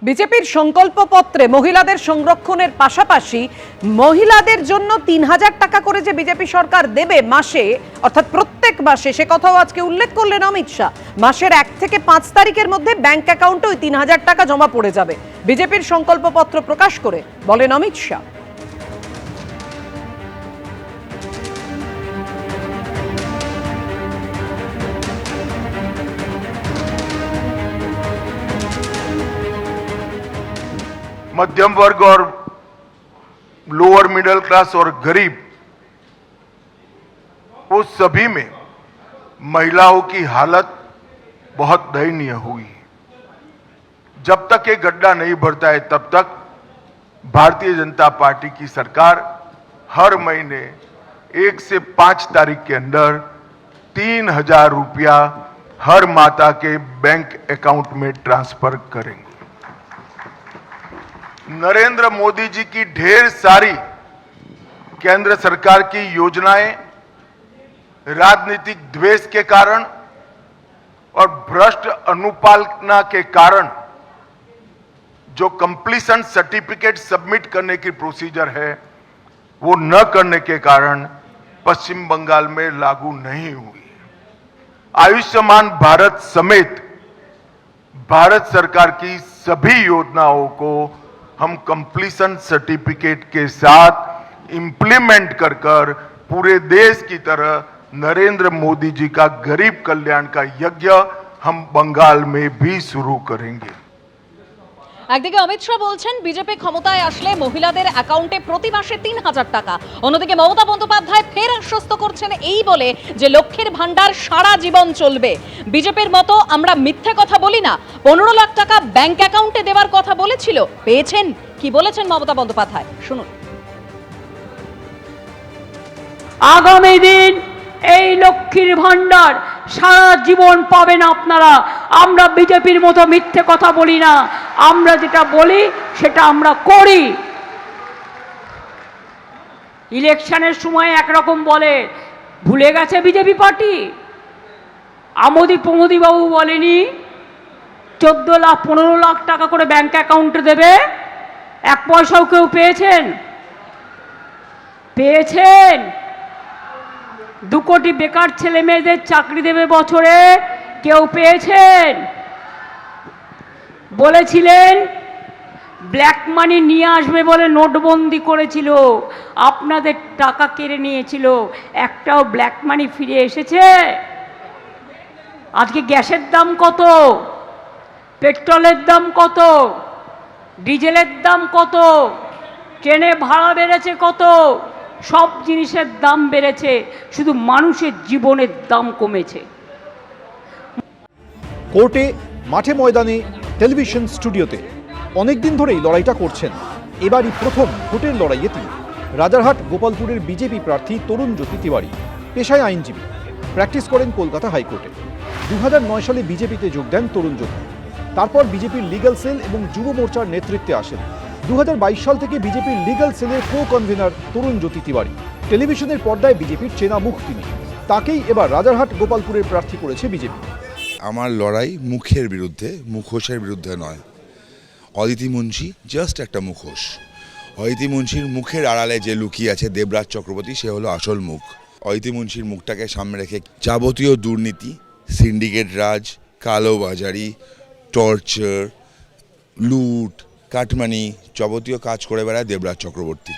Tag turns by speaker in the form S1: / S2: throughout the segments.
S1: বিজেপির সংকল্পপত্রে মহিলাদের সংরক্ষণের পাশাপাশি মহিলাদের জন্য ৩,০০০ টাকা করে যে বিজেপি সরকার দেবে মাসে, অর্থাৎ প্রত্যেক মাসে, সে কথাও আজকে উল্লেখ করলেন অমিত শাহ। মাসের ১ থেকে ৫ তারিখের মধ্যে ব্যাংক অ্যাকাউন্টে ওই ৩,০০০ টাকা জমা পড়ে যাবে। বিজেপির সংকল্পপত্র প্রকাশ করে বলেন অমিত শাহ।
S2: मध्यम वर्ग और लोअर मिडिल क्लास और गरीब, वो सभी में महिलाओं की हालत बहुत दयनीय हुई है। जब तक ये गड्ढा नहीं भरता है तब तक भारतीय जनता पार्टी की सरकार हर महीने 1 से 5 तारीख के अंदर 3,000 रुपया हर माता के बैंक अकाउंट में ट्रांसफर करेंगे। नरेंद्र मोदी जी की ढेर सारी केंद्र सरकार की योजनाएं राजनीतिक द्वेष के कारण और भ्रष्ट अनुपालना के कारण जो कंप्लीशन सर्टिफिकेट सबमिट करने की प्रोसीजर है वो न करने के कारण पश्चिम बंगाल में लागू नहीं हुई। आयुष्मान भारत समेत भारत सरकार की सभी योजनाओं को हम कंप्लीशन सर्टिफिकेट के साथ इंप्लीमेंट कर पूरे देश की तरह नरेंद्र मोदी जी का गरीब कल्याण का यज्ञ हम बंगाल में भी शुरू करेंगे।
S3: একদিকে অমিত শাহ বলছেন বিজেপি ক্ষমতায় আসলে মহিলাদের অ্যাকাউন্টে প্রতি মাসে ৩,০০০ টাকা, অন্যদিকে মমতা বন্দ্যোপাধ্যায় ফের আশ্বস্ত করছেন এই বলে যে লক্ষ্মীর ভান্ডার সারা জীবন চলবে। বিজেপির মতো আমরা মিথ্যে কথা বলি না, ১৫ লাখ টাকা ব্যাংক অ্যাকাউন্টে দেওয়ার কথা বলেছিল, পেয়েছেন। কি বলেছেন মমতা বন্দ্যোপাধ্যায় শুনুন।
S4: আগামী দিন এই লক্ষ্মীর ভান্ডার সারা জীবন পাবেন আপনারা। আমরা বিজেপির মতো মিথ্যে কথা বলি না, আমরা যেটা বলি সেটা আমরা করি। ইলেকশনের সময় একরকম বলে, ভুলে গেছে বিজেপি পার্টি? আমোদি বাবু বলেনি 15 লাখ টাকা করে ব্যাংক অ্যাকাউন্টে দেবে? 1 পয়সাও কেউ পেয়েছেন? 2 কোটি বেকার ছেলে মেয়েদের চাকরি দেবে বছরে, কেউ পেয়েছেন? বলেছিলেন ব্ল্যাক মানি নিয়ে আসবে বলে নোটবন্দি করেছিল, আপনাদের টাকা কেড়ে নিয়েছিল, একটাও ব্ল্যাক মানি ফিরে এসেছে? আজকে গ্যাসের দাম কত, পেট্রোলের দাম কত, ডিজেলের দাম কত, ট্রেনে ভাড়া বেড়েছে কত, সব জিনিসের দাম বেড়েছে, শুধু মানুষের জীবনের দাম কমেছে।
S5: কোর্টে, মাঠে ময়দানে, টেলিভিশন স্টুডিওতে অনেকদিন ধরেই লড়াইটা করছেন। এবারই প্রথম ভোটের লড়াইয়ে তিনি। রাজারহাট গোপালপুরের বিজেপি প্রার্থী তরুণ জ্যোতি তিওয়ারি, পেশায় আইনজীবী, প্র্যাকটিস করেন কলকাতা হাইকোর্টে। 2009 সালে বিজেপিতে যোগ দেন তরুণ জ্যোতি। তারপর বিজেপির লিগ্যাল সেল এবং যুব মোর্চার নেতৃত্বে আসেন। 2022 সাল থেকে বিজেপির লিগ্যাল সেলের কো-কনভেনার তরুণ জ্যোতি তিওয়ারি। টেলিভিশনের পর্দায় বিজেপির চেনা মুখ তিনি। তাকেই এবার রাজারহাট গোপালপুরের প্রার্থী করেছে বিজেপি।
S6: আমার লড়াই মুখের বিরুদ্ধে, মুখোশের বিরুদ্ধে নয়। অদিতি মুন্সি জাস্ট একটা মুখোশ। অদিতি মুন্সির মুখের আড়ালে যে লুকিয়ে আছে দেবরাজ চক্রবর্তী, সে হলো আসল মুখ। অদিতি মুন্সির মুখটাকে সামনে রেখে যাবতীয় দুর্নীতি, সিন্ডিকেট রাজ, কালোবাজারি, টর্চার, লুট, কাটমানি, যাবতীয় কাজ করে বেড়ায় দেবরাজ চক্রবর্তী।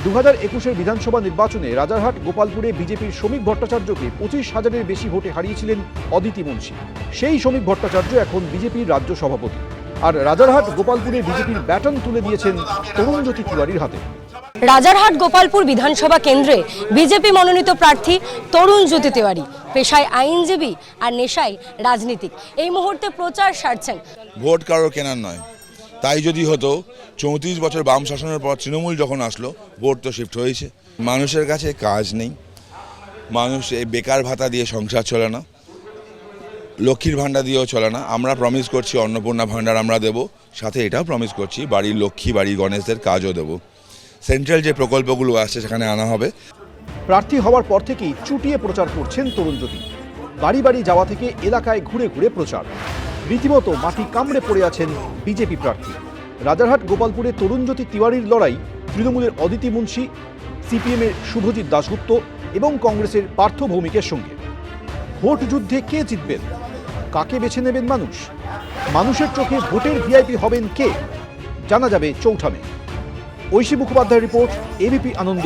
S5: 2021 বিধানসভা নির্বাচনে রাজারহাট গোপালপুরে বিজেপির শ্রমিক ভট্টাচার্যকে 25,000-এর বেশি ভোটে হারিয়েছিলেন অদিতি মুন্সি। সেই শ্রমিক ভট্টাচার্য এখন বিজেপির রাজ্য সভাপতি। আর রাজারহাট গোপালপুরে বিজেপির ব্যাটন তুলে দিয়েছেন তরুণ জ্যোতি তিওয়ারির হাতে।
S7: রাজারহাট গোপালপুর বিধানসভা কেন্দ্রে বিজেপি মনোনীত প্রার্থী তরুণ জ্যোতি তিওয়ারি, পেশায় আইনজীবী আর নেশায় রাজনীতিক। এই মুহূর্তে প্রচার সারছেন।
S6: ভোট কারোর কেনার নয়, তাই যদি হতো 34 বছর বাম শাসনের পর তৃণমূল যখন আসলো, ভোট তো শিফট হয়েছে। মানুষের কাছে কাজ নেই, মানুষ এই বেকার ভাতা দিয়ে সংসার চলে না, লক্ষ্মীর ভাণ্ডার দিয়েও চলে না। আমরা প্রমিস করছি অন্নপূর্ণা ভাণ্ডার আমরা দেব, সাথে এটাও প্রমিস করছি বাড়ির লক্ষ্মী, বাড়ির গণেশদের কাজও দেব। সেন্ট্রাল যে প্রকল্পগুলো আসছে সেখানে আনা হবে।
S5: প্রার্থী হওয়ার পর থেকেই চুটিয়ে প্রচার করছেন তরুণ জ্যোতি। বাড়ি বাড়ি যাওয়া থেকে এলাকায় ঘুরে ঘুরে প্রচার। রীতিমতো মাটি কামড়ে পড়ে আছেন বিজেপি প্রার্থী। রাজারহাট গোপালপুরে তরুণজ্যোতি তিওয়ারির লড়াই তৃণমূলের অদিতি মুন্সি, সিপিএমের শুভজিৎ দাশগুপ্ত এবং কংগ্রেসের পার্থ ভৌমিকের সঙ্গে। ভোট যুদ্ধে কে জিতবেন, কাকে বেছে নেবেন মানুষ, মানুষের চোখে ভোটের ভিআইপি হবেন কে, জানা যাবে চৌঠামে। ঐশী মুখোপাধ্যায়ের রিপোর্ট, এবিপি আনন্দ,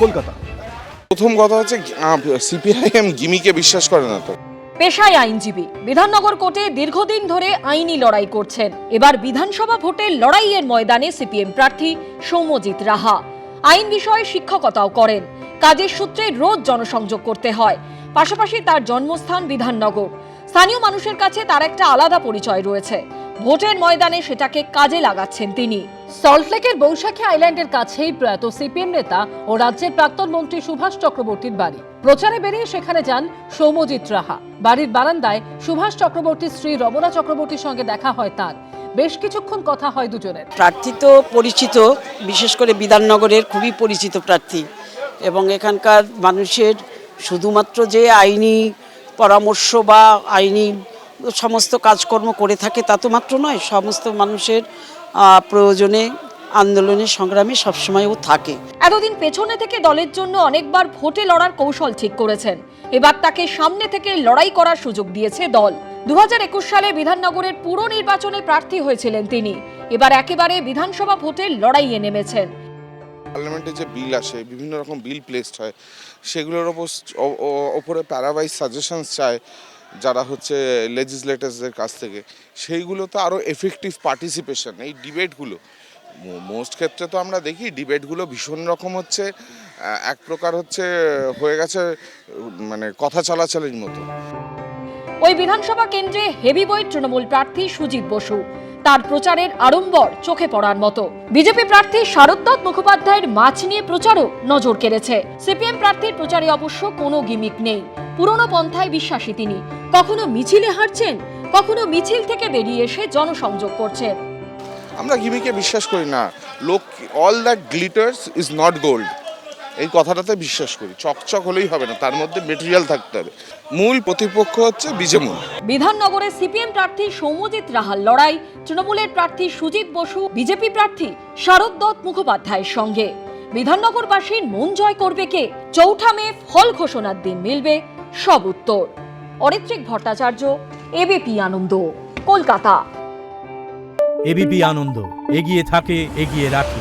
S5: কলকাতা।
S8: প্রথম কথা হচ্ছে সিপিআইএম গিমিকে বিশ্বাস করে না তো।
S3: পেশায় আইনজীবী, বিধাননগর কোর্টে দীর্ঘদিন ধরে আইনি লড়াই করছেন। এবার বিধানসভা ভোটের লড়াইয়ের ময়দানে সিপিএম প্রার্থী সৌম্যজিৎ রাহা। আইন বিষয়ে শিক্ষকতাও করেন, কাজের সূত্রে রোজ জনসংযোগ করতে হয়। পাশাপাশি তার জন্মস্থান বিধাননগর। স্থানীয় মানুষের কাছে তার একটা আলাদা পরিচয় রয়েছে। ভোটের ময়দানে সেটাকে কাজে লাগাচ্ছেন তিনি।
S9: সল্টলেকের বৈশাখী আইল্যান্ডের কাছেই প্রয়াত সিপিএম নেতা ও রাজ্যের প্রাক্তন মন্ত্রী সুভাষ চক্রবর্তীর বাড়ি। প্রচারে বেরিয়ে সেখানে যান সৌম্যজিৎ রাহা। বাড়ির বারান্দায় সুভাষ চক্রবর্তীর স্ত্রী রমনা চক্রবর্তীর সঙ্গে দেখা হয় তার। বেশ কিছুক্ষণ কথা হয় দুজনের।
S10: প্রার্থী তো পরিচিত, বিশেষ করে বিধাননগরের খুবই পরিচিত প্রার্থী, এবং এখানকার মানুষের শুধুমাত্র যে আইনি পরামর্শ বা আইনি সমস্ত কাজকর্ম করে থাকে তা তো মাত্র নয়, সমস্ত মানুষের প্রয়োজনে আন্দোলনের সংগ্রামে সবসময় ও থাকে।
S3: এতদিন পেছনে থেকে দলের জন্য অনেকবার ভোটে লড়ার কৌশল ঠিক করেছেন। এবার তাকে সামনে থেকে লড়াই করার সুযোগ দিয়েছে দল। 2021 সালে বিধাননগরের পুর নির্বাচনে প্রার্থী হয়েছিলেন তিনি। এবার একেবারে বিধানসভা ভোটের লড়াইয়ে নেমেছেন।
S8: পার্লামেন্টে যে বিল আসে, বিভিন্ন রকম বিল প্লেসড হয়, সেগুলোর ওপরে প্যারাভাইজ সাজেশনস চায় যারা হচ্ছে লেজিসলেটার্সদের কাছ থেকে। সেইগুলো তো আরও এফেক্টিভ পার্টিসিপেশন, এই ডিবেটগুলো মোস্ট ক্ষেত্রে তো আমরা দেখি ডিবেটগুলো ভীষণ রকম হচ্ছে এক প্রকার হচ্ছে হয়ে গেছে মানে কথা চালাচালির মতো।
S3: ওই বিধানসভা কেন্দ্রে হেভিওয়েট তৃণমূল প্রার্থী সুজিত বসু। তার প্রচারের আড়ম্বর চোখে পড়ার মতো। বিজেপি প্রার্থী শারদ মুখোপাধ্যায়ের মাছ নিয়ে প্রচারও নজর কেড়েছে। সিপিএম প্রার্থীর প্রচারে অবশ্য কোনো গিমিক নেই। পুরনো পন্থায় বিশ্বাসী তিনি। কখনো মিছিলে হাঁটছেন, কখনো মিছিল থেকে বেরিয়ে এসে জনসংযোগ করছেন।
S8: আমরা গিমিকে বিশ্বাস করি না। লোক all that glitters is not gold, এই কথাটাতে বিশ্বাস করি। চকচক হলেই হবে না, তার মধ্যে মেটেরিয়াল থাকতে হবে। মূল প্রতিপক্ষ হচ্ছে বিজেমূল।
S3: বিধাননগরে সিপিএম প্রার্থী সৌম্যজিৎ রাহার লড়াই তৃণমূলের প্রার্থী সুজিত বসু, বিজেপি প্রার্থী শারদ মুখোপাধ্যায়ের সঙ্গে। বিধাননগরবাসীর মন জয় করবে কে? চৌঠামে ফল ঘোষণার দিন মিলবে সব উত্তর। অরিত্রিক ভট্টাচার্য, এবিপি আনন্দ, কলকাতা।
S11: এবিপি আনন্দ, এগিয়ে থাকে, এগিয়ে রাখে।